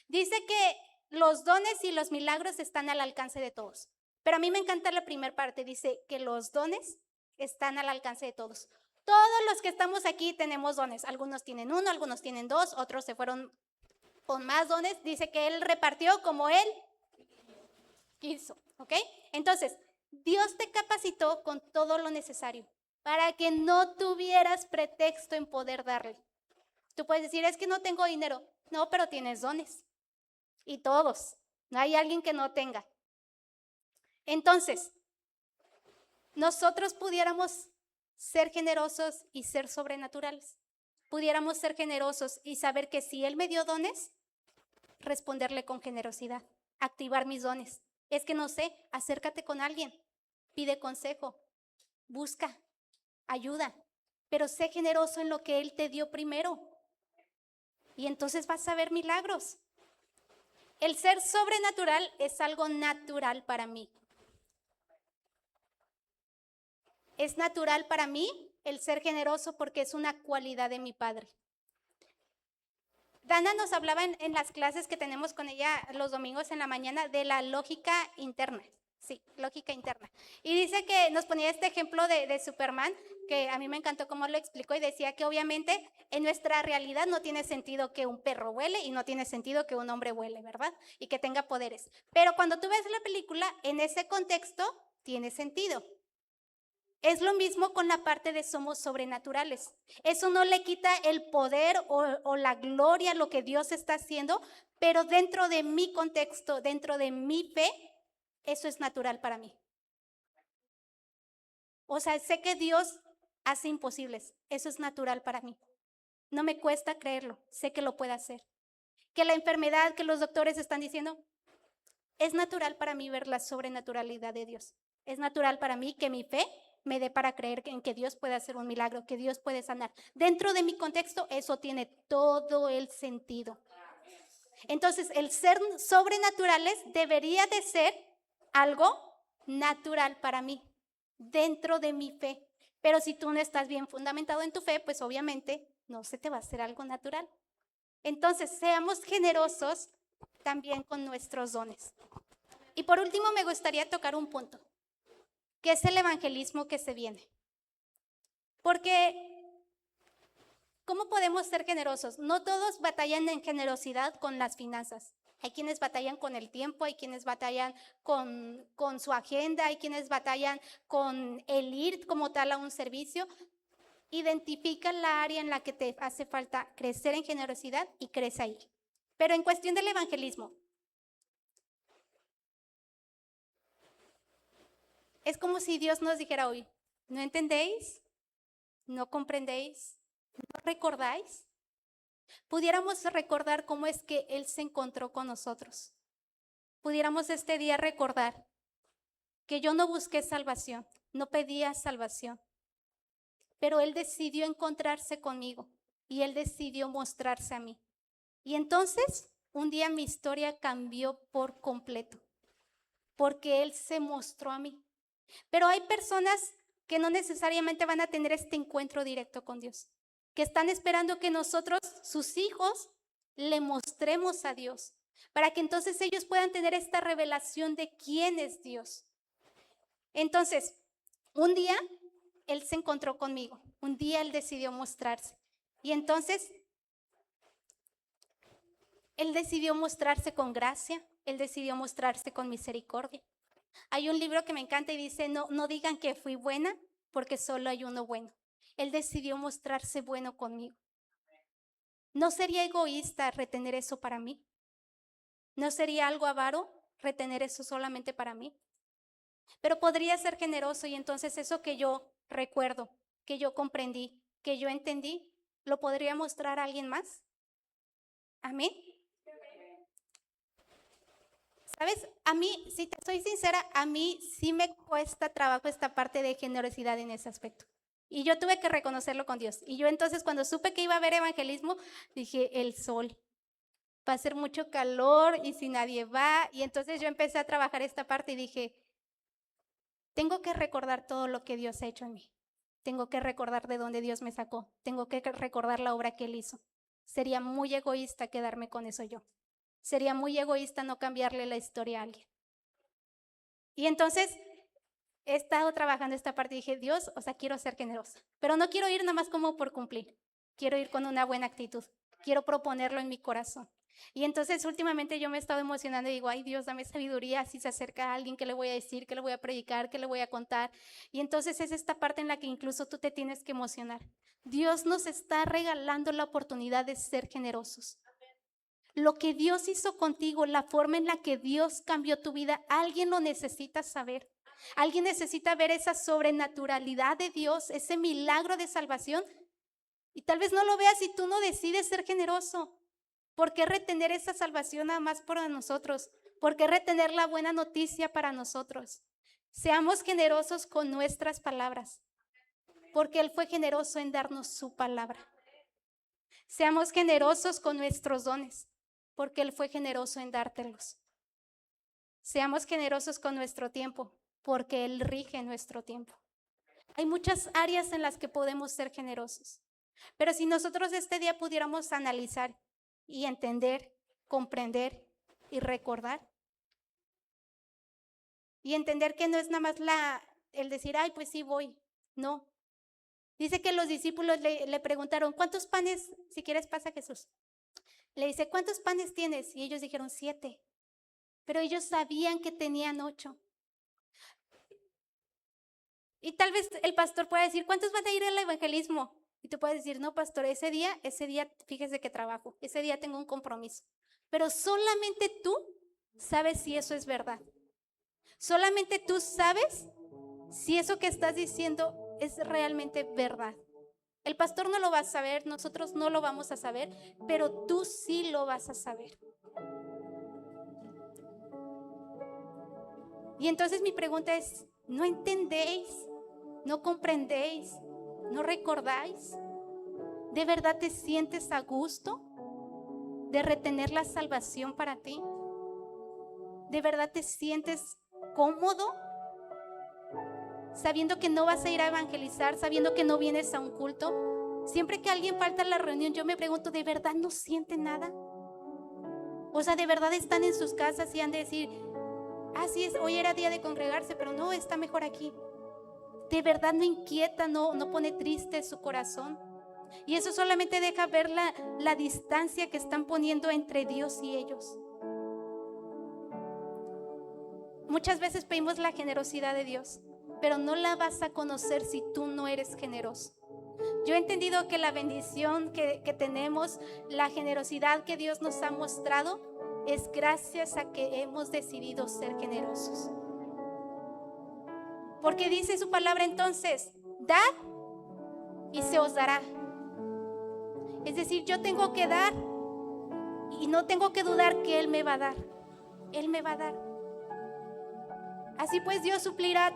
Dice que los dones y los milagros están al alcance de todos. Pero a mí me encanta la primera parte. Dice que los dones están al alcance de todos. Todos los que estamos aquí tenemos dones. Algunos tienen uno, algunos tienen dos, otros se fueron con más dones. Dice que Él repartió como Él quiso. ¿Ok? Entonces, Dios te capacitó con todo lo necesario para que no tuvieras pretexto en poder darle. Tú puedes decir, es que no tengo dinero. No, pero tienes dones. Y todos. No hay alguien que no tenga. Entonces, nosotros pudiéramos ser generosos y ser sobrenaturales. Pudiéramos ser generosos y saber que si Él me dio dones, responderle con generosidad, activar mis dones. Es que no sé, acércate con alguien, pide consejo, busca, ayuda, pero sé generoso en lo que Él te dio primero. Y entonces vas a ver milagros. El ser sobrenatural es algo natural para mí. Es natural para mí el ser generoso porque es una cualidad de mi padre. Dana nos hablaba en las clases que tenemos con ella los domingos en la mañana de la lógica interna. Sí, lógica interna. Y dice que nos ponía este ejemplo de Superman, que a mí me encantó cómo lo explicó y decía que obviamente en nuestra realidad no tiene sentido que un perro vuele y no tiene sentido que un hombre vuele, ¿verdad? Y que tenga poderes. Pero cuando tú ves la película, en ese contexto tiene sentido. Es lo mismo con la parte de somos sobrenaturales. Eso no le quita el poder o la gloria, lo que Dios está haciendo, pero dentro de mi contexto, dentro de mi fe, eso es natural para mí. O sea, sé que Dios hace imposibles. Eso es natural para mí. No me cuesta creerlo. Sé que lo puede hacer. Que la enfermedad que los doctores están diciendo, es natural para mí ver la sobrenaturalidad de Dios. Es natural para mí que mi fe me dé para creer en que Dios puede hacer un milagro, que Dios puede sanar. Dentro de mi contexto, eso tiene todo el sentido. Entonces, el ser sobrenaturales debería de ser algo natural para mí, dentro de mi fe. Pero si tú no estás bien fundamentado en tu fe, pues obviamente no se te va a hacer algo natural. Entonces, seamos generosos también con nuestros dones. Y por último, me gustaría tocar un punto, que es el evangelismo que se viene. Porque, ¿cómo podemos ser generosos? No todos batallan en generosidad con las finanzas. Hay quienes batallan con el tiempo, hay quienes batallan con su agenda, hay quienes batallan con el ir como tal a un servicio. Identifica la área en la que te hace falta crecer en generosidad y crece ahí. Pero en cuestión del evangelismo, es como si Dios nos dijera hoy, ¿no entendéis? ¿No comprendéis? ¿No recordáis? Pudiéramos recordar cómo es que Él se encontró con nosotros. Pudiéramos este día recordar que yo no busqué salvación, no pedía salvación, pero Él decidió encontrarse conmigo y Él decidió mostrarse a mí. Y entonces, un día mi historia cambió por completo, porque Él se mostró a mí. Pero hay personas que no necesariamente van a tener este encuentro directo con Dios, que están esperando que nosotros, sus hijos, le mostremos a Dios, para que entonces ellos puedan tener esta revelación de quién es Dios. Entonces, un día Él se encontró conmigo, un día Él decidió mostrarse. Y entonces, Él decidió mostrarse con gracia, Él decidió mostrarse con misericordia. Hay un libro que me encanta y dice, no digan que fui buena porque solo hay uno bueno. Él decidió mostrarse bueno conmigo. ¿No sería egoísta retener eso para mí? ¿No sería algo avaro retener eso solamente para mí? Pero podría ser generoso y entonces eso que yo recuerdo, que yo comprendí, que yo entendí, ¿lo podría mostrar a alguien más? ¿Amén? ¿Sabes? A mí, si te soy sincera, a mí sí me cuesta trabajo esta parte de generosidad en ese aspecto. Y yo tuve que reconocerlo con Dios. Y yo entonces cuando supe que iba a haber evangelismo, dije, el sol, va a ser mucho calor y si nadie va. Y entonces yo empecé a trabajar esta parte y dije, tengo que recordar todo lo que Dios ha hecho en mí. Tengo que recordar de dónde Dios me sacó. Tengo que recordar la obra que Él hizo. Sería muy egoísta quedarme con eso yo. Sería muy egoísta no cambiarle la historia a alguien. Y entonces he estado trabajando esta parte y dije, Dios, o sea, quiero ser generosa, pero no quiero ir nada más como por cumplir. Quiero ir con una buena actitud. Quiero proponerlo en mi corazón. Y entonces últimamente yo me he estado emocionando y digo, ay Dios, dame sabiduría, si se acerca a alguien, ¿qué le voy a decir? ¿Qué le voy a predicar? ¿Qué le voy a contar? Y entonces es esta parte en la que incluso tú te tienes que emocionar. Dios nos está regalando la oportunidad de ser generosos. Lo que Dios hizo contigo, la forma en la que Dios cambió tu vida, alguien lo necesita saber. Alguien necesita ver esa sobrenaturalidad de Dios, ese milagro de salvación. Y tal vez no lo veas si tú no decides ser generoso. ¿Por qué retener esa salvación nada más para nosotros? ¿Por qué retener la buena noticia para nosotros? Seamos generosos con nuestras palabras, porque Él fue generoso en darnos su palabra. Seamos generosos con nuestros dones, porque Él fue generoso en dártelos. Seamos generosos con nuestro tiempo, porque Él rige nuestro tiempo. Hay muchas áreas en las que podemos ser generosos, pero si nosotros este día pudiéramos analizar y entender, comprender y recordar, y entender que no es nada más el decir, ay, pues sí voy, no. Dice que los discípulos le preguntaron, ¿cuántos panes, si quieres pasa Jesús? Le dice, ¿cuántos panes tienes? Y ellos dijeron 7, pero ellos sabían que tenían 8. Y tal vez el pastor pueda decir, ¿cuántos van a ir al evangelismo? Y tú puedes decir, no, pastor, ese día, fíjese que trabajo, ese día tengo un compromiso. Pero solamente tú sabes si eso es verdad. Solamente tú sabes si eso que estás diciendo es realmente verdad. El pastor no lo va a saber, nosotros no lo vamos a saber, pero tú sí lo vas a saber. Y entonces mi pregunta es, ¿no entendéis? ¿No comprendéis? ¿No recordáis? ¿De verdad te sientes a gusto de retener la salvación para ti? ¿De verdad te sientes cómodo sabiendo que no vas a ir a evangelizar, sabiendo que no vienes a un culto? Siempre que alguien falta a la reunión, yo me pregunto, ¿de verdad no sienten nada? O sea, ¿de verdad están en sus casas y han de decir, así es, hoy era día de congregarse, pero no, está mejor aquí? ¿De verdad no inquieta, no pone triste su corazón? Y eso solamente deja ver la distancia que están poniendo entre Dios y ellos. Muchas veces pedimos la generosidad de Dios, pero no la vas a conocer si tú no eres generoso. Yo he entendido que la bendición que tenemos, la generosidad que Dios nos ha mostrado, es gracias a que hemos decidido ser generosos. Porque dice su palabra entonces, dad y se os dará. Es decir, yo tengo que dar y no tengo que dudar que Él me va a dar. Él me va a dar. Así pues Dios suplirá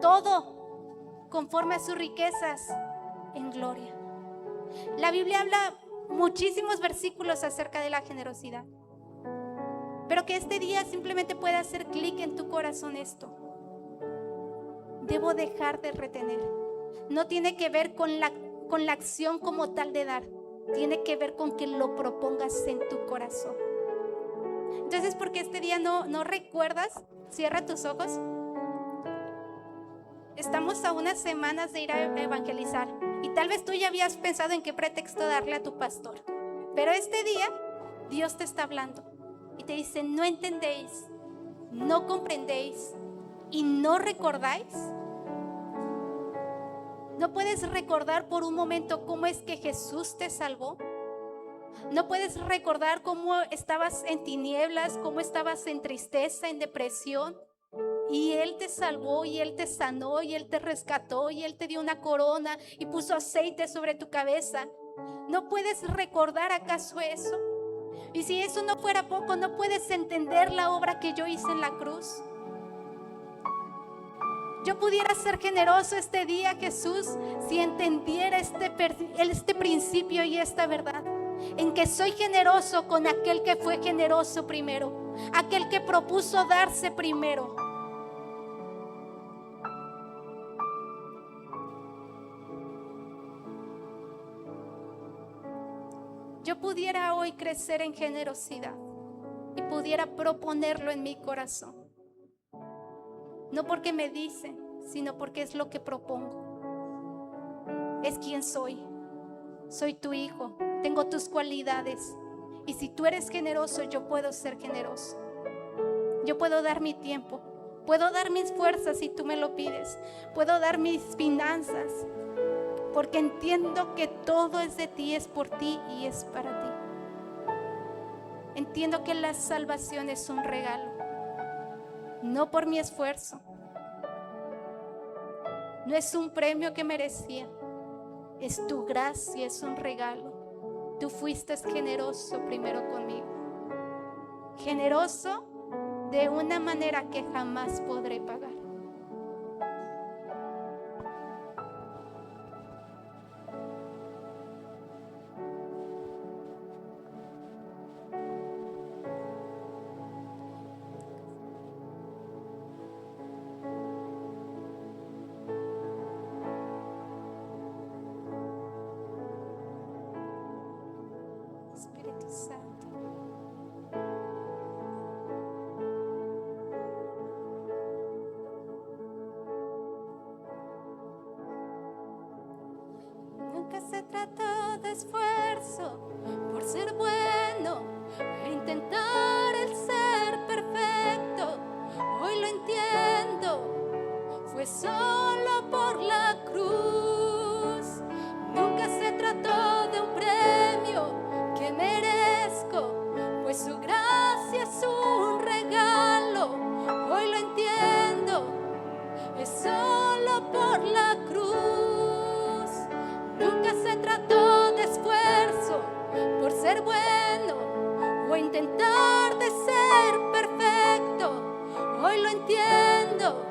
todo conforme a sus riquezas en gloria. La Biblia habla muchísimos versículos acerca de la generosidad. Pero que este día simplemente pueda hacer clic en tu corazón esto. Debo dejar de retener. No tiene que ver con la acción como tal de dar. Tiene que ver con que lo propongas en tu corazón. Entonces, porque este día no recuerdas, cierra tus ojos. Estamos a unas semanas de ir a evangelizar y tal vez tú ya habías pensado en qué pretexto darle a tu pastor. Pero este día Dios te está hablando y te dice, no entendéis, no comprendéis, y no recordáis. ¿No puedes recordar por un momento cómo es que Jesús te salvó? ¿No puedes recordar cómo estabas en tinieblas, cómo estabas en tristeza, en depresión? Y Él te salvó, y Él te sanó, y Él te rescató, y Él te dio una corona y puso aceite sobre tu cabeza. ¿No puedes recordar acaso eso? Y si eso no fuera poco, ¿no puedes entender la obra que yo hice en la cruz? Yo pudiera ser generoso este día, Jesús, si entendiera este principio y esta verdad, en que soy generoso con aquel que fue generoso primero, aquel que propuso darse primero. Yo pudiera hoy crecer en generosidad y pudiera proponerlo en mi corazón. No porque me dicen, sino porque es lo que propongo. Es quien soy. Soy tu hijo. Tengo tus cualidades. Y si tú eres generoso, yo puedo ser generoso. Yo puedo dar mi tiempo. Puedo dar mis fuerzas si tú me lo pides. Puedo dar mis finanzas. Porque entiendo que todo es de ti, es por ti y es para ti. Entiendo que la salvación es un regalo. No por mi esfuerzo. No es un premio que merecía. Es tu gracia, es un regalo. Tú fuiste generoso primero conmigo. Generoso de una manera que jamás podré pagar. Espíritu Santo. Nunca se trató de esfuerzo por ser bueno e intentar el ser perfecto. Hoy lo entiendo, fue solo por la cruz. Nunca se trató de un premio que merezco, pues su gracia es un regalo. Hoy lo entiendo, es solo por la cruz. Nunca se trató de esfuerzo por ser bueno o intentar de ser perfecto. Hoy lo entiendo,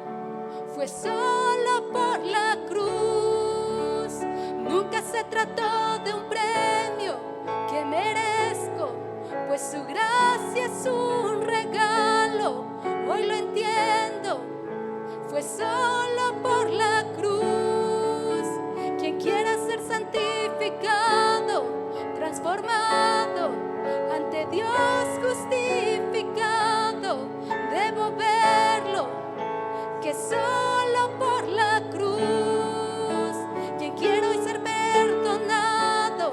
fue solo por la cruz. Nunca se trató de un premio que merezco, pues su gracia es un regalo. Hoy lo entiendo, fue solo por la cruz. Quien quiera ser santificado, transformado, ante Dios justificado, debo verlo, que solo por la cruz. Quien quiera hoy ser perdonado,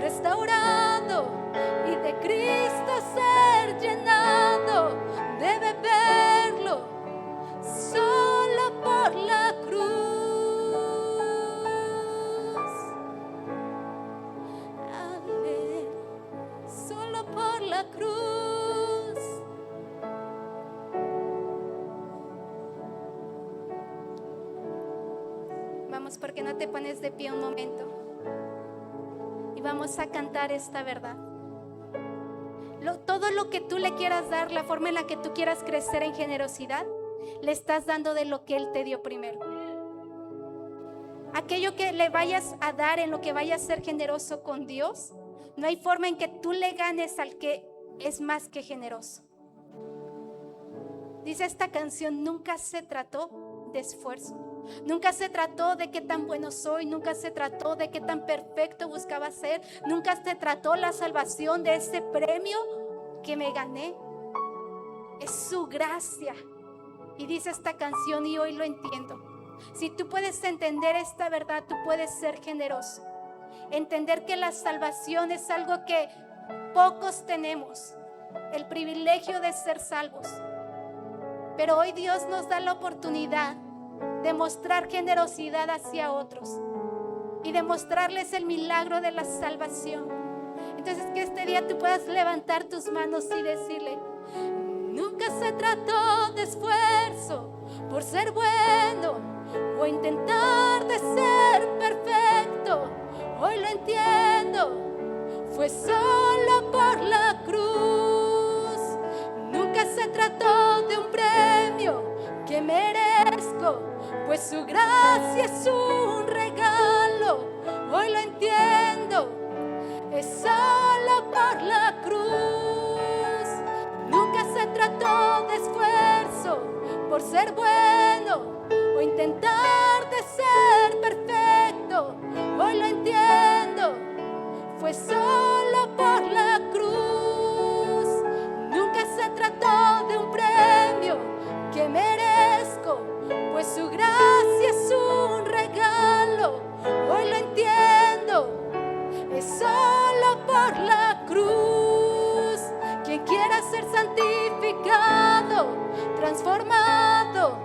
restaurado y de Cristo ser llenado, debe verlo solo por la cruz. Amén. Solo por la cruz. Vamos, ¿por qué no te pones de pie un momento? Y vamos a cantar esta verdad. Todo lo que tú le quieras dar, la forma en la que tú quieras crecer en generosidad, le estás dando de lo que Él te dio primero. Aquello que le vayas a dar, en lo que vayas a ser generoso con Dios, no hay forma en que tú le ganes al que es más que generoso. Dice esta canción, nunca se trató de esfuerzo. Nunca se trató de qué tan bueno soy, nunca se trató de qué tan perfecto buscaba ser, nunca se trató la salvación de ese premio que me gané. Es su gracia. Y dice esta canción, y hoy lo entiendo. Si tú puedes entender esta verdad, tú puedes ser generoso. Entender que la salvación es algo que pocos tenemos, el privilegio de ser salvos. Pero hoy Dios nos da la oportunidad de mostrar generosidad hacia otros y de mostrarles el milagro de la salvación. Entonces, que este día tú puedas levantar tus manos y decirle: nunca se trató de esfuerzo por ser bueno o intentar de ser perfecto. Hoy lo entiendo, fue solo por la cruz. Nunca se trató de un premio que merezco, pues su gracia es un regalo. Hoy lo entiendo, es solo por la cruz. Nunca se trató de esfuerzo por ser bueno o intentar de ser perfecto. Hoy lo entiendo, fue solo por la cruz. Nunca se trató de un premio que merezco, pues su gracia es un regalo. Hoy lo entiendo, es solo por la cruz. Quien quiera ser santificado, transformado,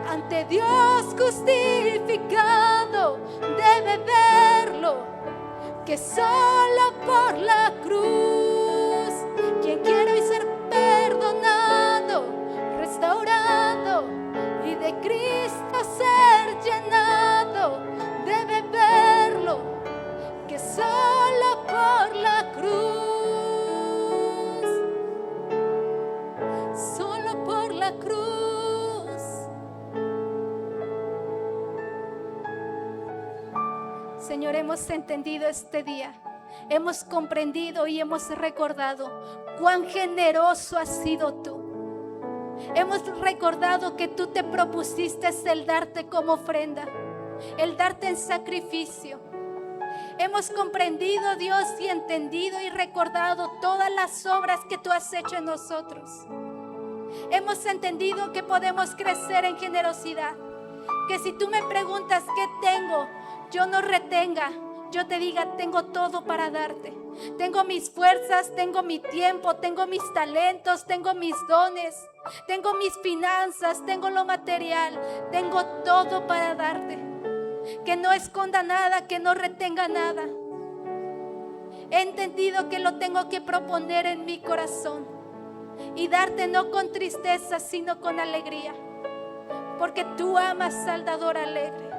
ante Dios justificado, debe verlo, que solo por la cruz. Quien quiera hoy ser perdonado, restaurado y de Cristo ser llenado, debe verlo, que solo por la cruz, solo por la cruz. Señor, hemos entendido este día, hemos comprendido y hemos recordado cuán generoso has sido tú. Hemos recordado que tú te propusiste el darte como ofrenda, el darte en sacrificio. Hemos comprendido, Dios, y entendido y recordado todas las obras que tú has hecho en nosotros. Hemos entendido que podemos crecer en generosidad, que si tú me preguntas qué tengo, yo no retenga, yo te diga: tengo todo para darte. Tengo mis fuerzas, tengo mi tiempo, tengo mis talentos, tengo mis dones, tengo mis finanzas, tengo lo material, tengo todo para darte. Que no esconda nada, que no retenga nada. He entendido que lo tengo que proponer en mi corazón y darte no con tristeza, sino con alegría, porque tú amas al dador alegre.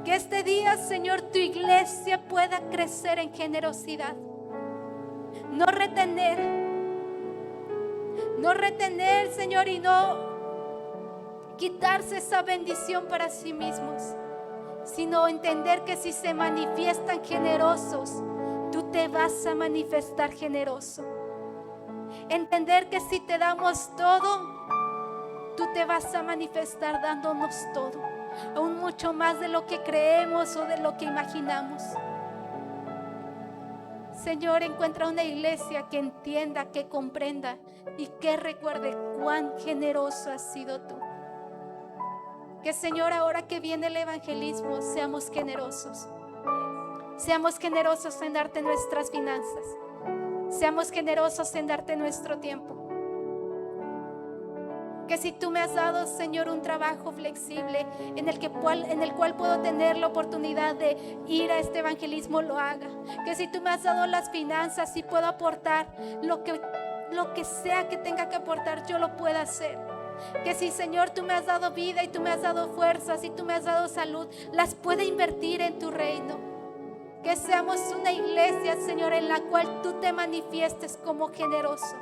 Que este día, Señor, tu iglesia pueda crecer en generosidad. No retener, Señor, y no quitarse esa bendición para sí mismos, sino entender que si se manifiestan generosos, tú te vas a manifestar generoso. Entender que si te damos todo, tú te vas a manifestar dándonos todo, aún mucho más de lo que creemos o de lo que imaginamos. Señor, encuentra una iglesia que entienda, que comprenda y que recuerde cuán generoso has sido tú. Que, Señor, ahora que viene el evangelismo, seamos generosos. Seamos generosos en darte nuestras finanzas. Seamos generosos en darte nuestro tiempo. Que si tú me has dado, Señor, un trabajo flexible en el cual puedo tener la oportunidad de ir a este evangelismo, lo haga. Que si tú me has dado las finanzas y puedo aportar lo que sea que tenga que aportar, yo lo pueda hacer. Que si, Señor, tú me has dado vida y tú me has dado fuerzas y tú me has dado salud, las pueda invertir en tu reino. Que seamos una iglesia, Señor, en la cual tú te manifiestes como generoso.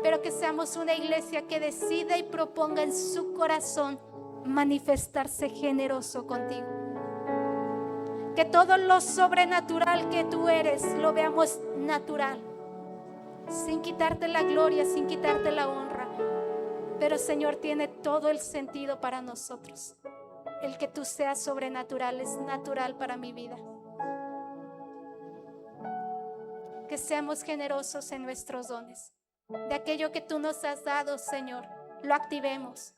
Pero que seamos una iglesia que decida y proponga en su corazón manifestarse generoso contigo. Que todo lo sobrenatural que tú eres lo veamos natural, sin quitarte la gloria, sin quitarte la honra. Pero, Señor, tiene todo el sentido para nosotros. El que tú seas sobrenatural es natural para mi vida. Que seamos generosos en nuestros dones. De aquello que tú nos has dado, Señor, lo activemos.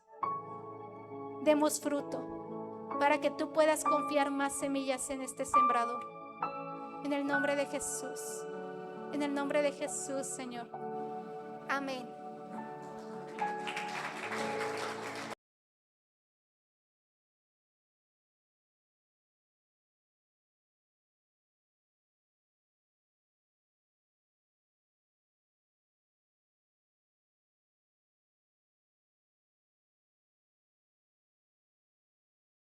Demos fruto para que tú puedas confiar más semillas en este sembrador. En el nombre de Jesús. En el nombre de Jesús, Señor. Amén.